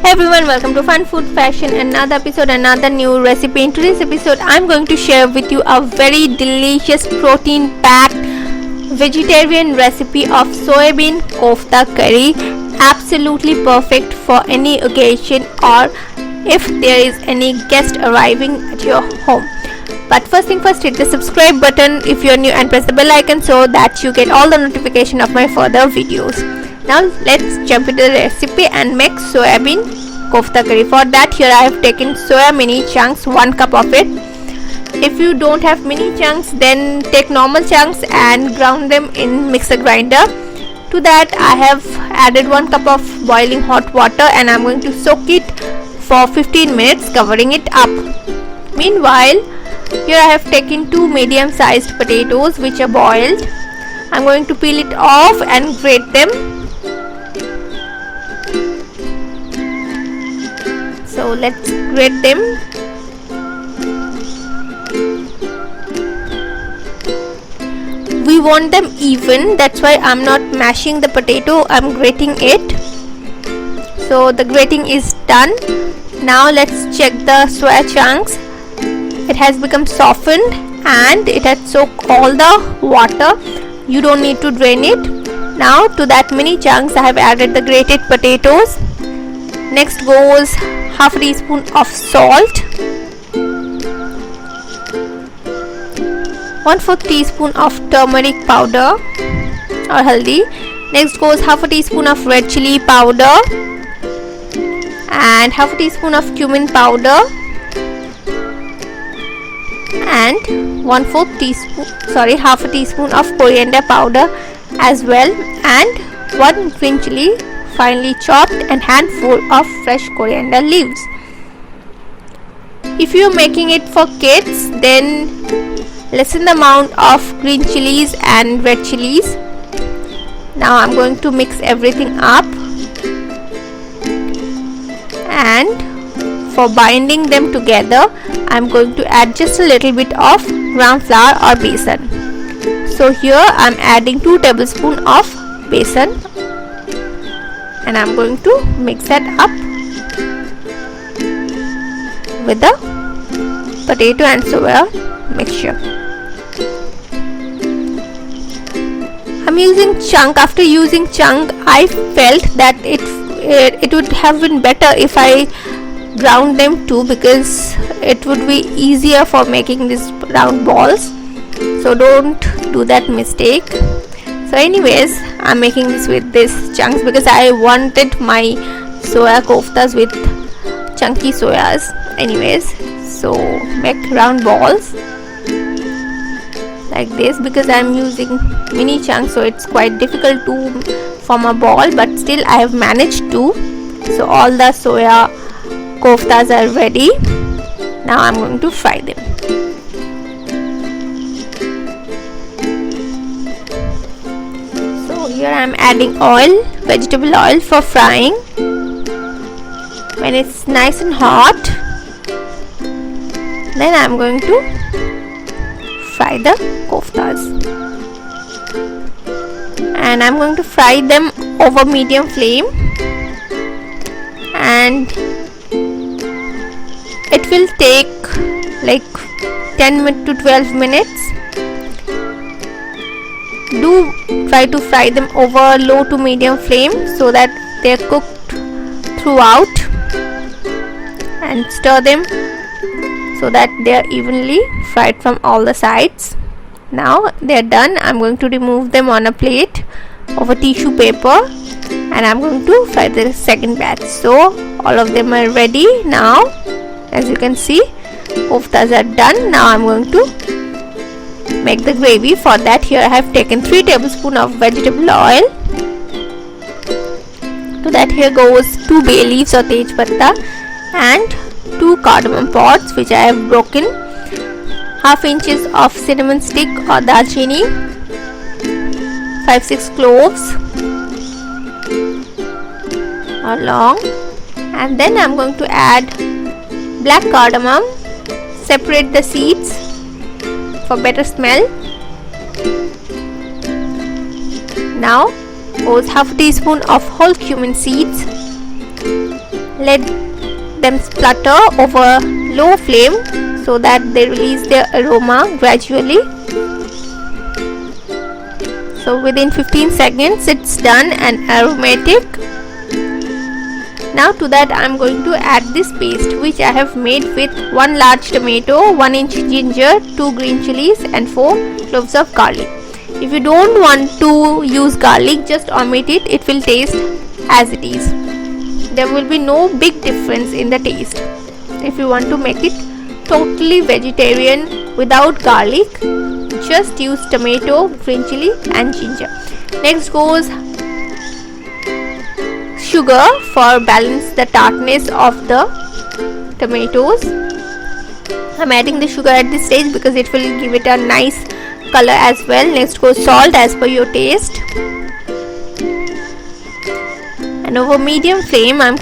Hey everyone, welcome to Fun Food Fashion, another episode, another new recipe. In today's episode, I'm going to share with you a very delicious protein-packed vegetarian recipe of soybean kofta curry. Absolutely perfect for any occasion or if there is any guest arriving at your home. But first thing first, hit the subscribe button if you're new and press the bell icon so that you get all the notification of my further videos. Now let's jump into the recipe and make soybean kofta curry. For that, here I have taken soya mini chunks, 1 cup of it. If you don't have mini chunks, then take normal chunks and ground them in mixer grinder. To that, I have added 1 cup of boiling hot water and I'm going to soak it for 15 minutes, covering it up. Meanwhile, here I have taken 2 medium sized potatoes which are boiled. I'm going to peel it off and grate them. So let's grate them. We want them even, that's why I'm not mashing the potato, I'm grating it. So the grating is done. Now let's check the soya chunks. It has become softened and it has soaked all the water. You don't need to drain it. Now to that mini chunks I have added the grated potatoes. Next goes half a teaspoon of salt, 1/4 teaspoon of turmeric powder or haldi. Next goes half a teaspoon of red chili powder and half a teaspoon of cumin powder and half a teaspoon of coriander powder as well, and 1 green chili finely chopped and handful of fresh coriander leaves. If you're making it for kids, then lessen the amount of green chilies and red chilies. Now I'm going to mix everything up, and for binding them together I'm going to add just a little bit of gram flour or besan. So here I'm adding 2 tablespoons of besan and I'm going to mix that up with the potato and soya mixture. I'm using chunk. After using chunk, I felt that it would have been better if I ground them too, because it would be easier for making these round balls. So don't do that mistake. So anyways, I'm making this with these chunks because I wanted my soya koftas with chunky soyas. Anyways, so make round balls like this. Because I'm using mini chunks, so it's quite difficult to form a ball, but still I have managed to. So all the soya koftas are ready. Now I'm going to fry them. So here I'm adding oil, vegetable oil for frying. When it's nice and hot, then I'm going to fry the koftas, and I'm going to fry them over medium flame, and it will take like 10 to 12 minutes. Do try to fry them over low to medium flame so that they are cooked throughout, and stir them so that they are evenly fried from all the sides. Now they are done. I'm going to remove them on a plate over tissue paper and I'm going to fry the second batch. So all of them are ready now. As you can see, koftas are done. Now I'm going to make the gravy. For that, here I have taken 3 tablespoons of vegetable oil. To that, here goes 2 bay leaves or tej patta and 2 cardamom pods which I have broken, half inches of cinnamon stick or dalchini, 5-6 cloves or long, and then I'm going to add black cardamom. Separate the seeds for better smell. Now goes half a teaspoon of whole cumin seeds, Let them splutter over low flame so that they release their aroma gradually. So within 15 seconds it's done and aromatic. Now to that I am going to add this paste which I have made with 1 large tomato, 1 inch ginger, 2 green chilies and 4 cloves of garlic. If you don't want to use garlic, just omit it, it will taste as it is. There will be no big difference in the taste. If you want to make it totally vegetarian without garlic, just use tomato, green chili and ginger. Next goes sugar for balance the tartness of the tomatoes. I'm adding the sugar at this stage because it will give it a nice color as well. Next goes salt as per your taste. And over medium flame I'm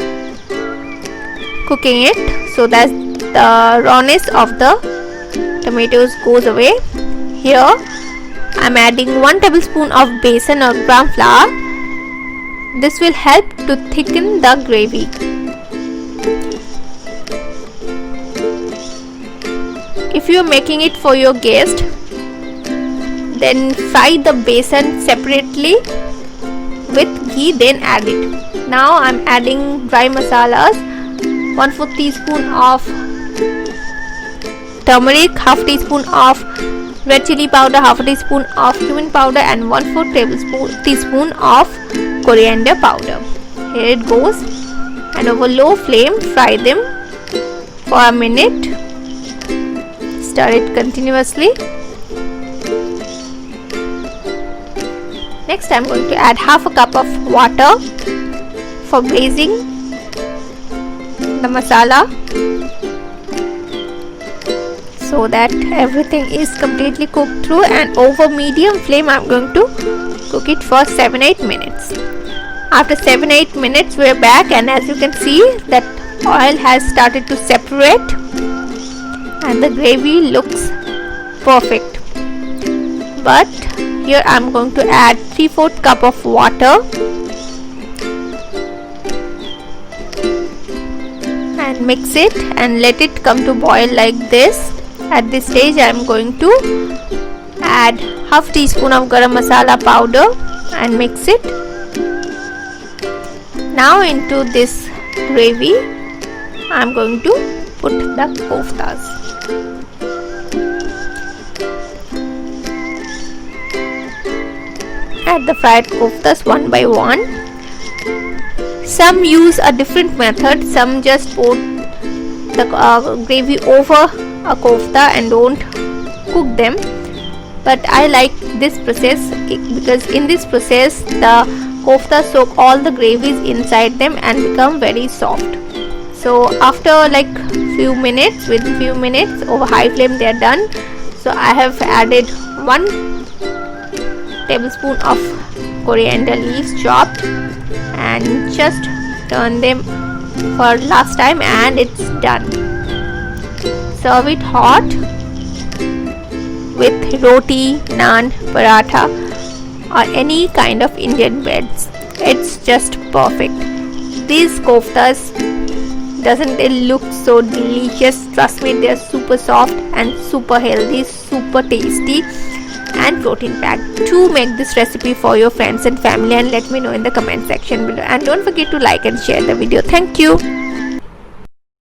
cooking it so that the rawness of the tomatoes goes away. Here I'm adding 1 tablespoon of besan or gram flour. This will help to thicken the gravy. If you are making it for your guest, then fry the besan separately with ghee, then add it. Now I am adding dry masalas, 1/4 teaspoon of turmeric, half teaspoon of red chili powder, half a teaspoon of cumin powder and 1/4 teaspoon of coriander powder. Here it goes, and over low flame fry them for a minute. Stir it continuously. Next I am going to add half a cup of water for braising the masala so that everything is completely cooked through, and over medium flame I am going to cook it for 7-8 minutes. After 7-8 minutes we are back, and as you can see that oil has started to separate and the gravy looks perfect. But here I am going to add 3/4 cup of water and mix it and let it come to boil like this. At this stage I am going to add half teaspoon of garam masala powder and mix it. Now into this gravy I am going to put the koftas. Add the fried koftas one by one. Some use a different method. Some just put the gravy over a kofta and don't cook them. But I like this process because in this process the kofta soak all the gravies inside them and become very soft. So after like few minutes, within few minutes over high flame they are done. So I have added 1 tablespoon of coriander leaves chopped and just turn them for last time, and it's done. Serve it hot with roti, naan, paratha or any kind of Indian breads. It's just perfect. These koftas, doesn't it look so delicious? Trust me, they're super soft and super healthy, super tasty and protein packed. Do make this recipe for your friends and family and let me know in the comment section below, and don't forget to like and share the video. Thank you.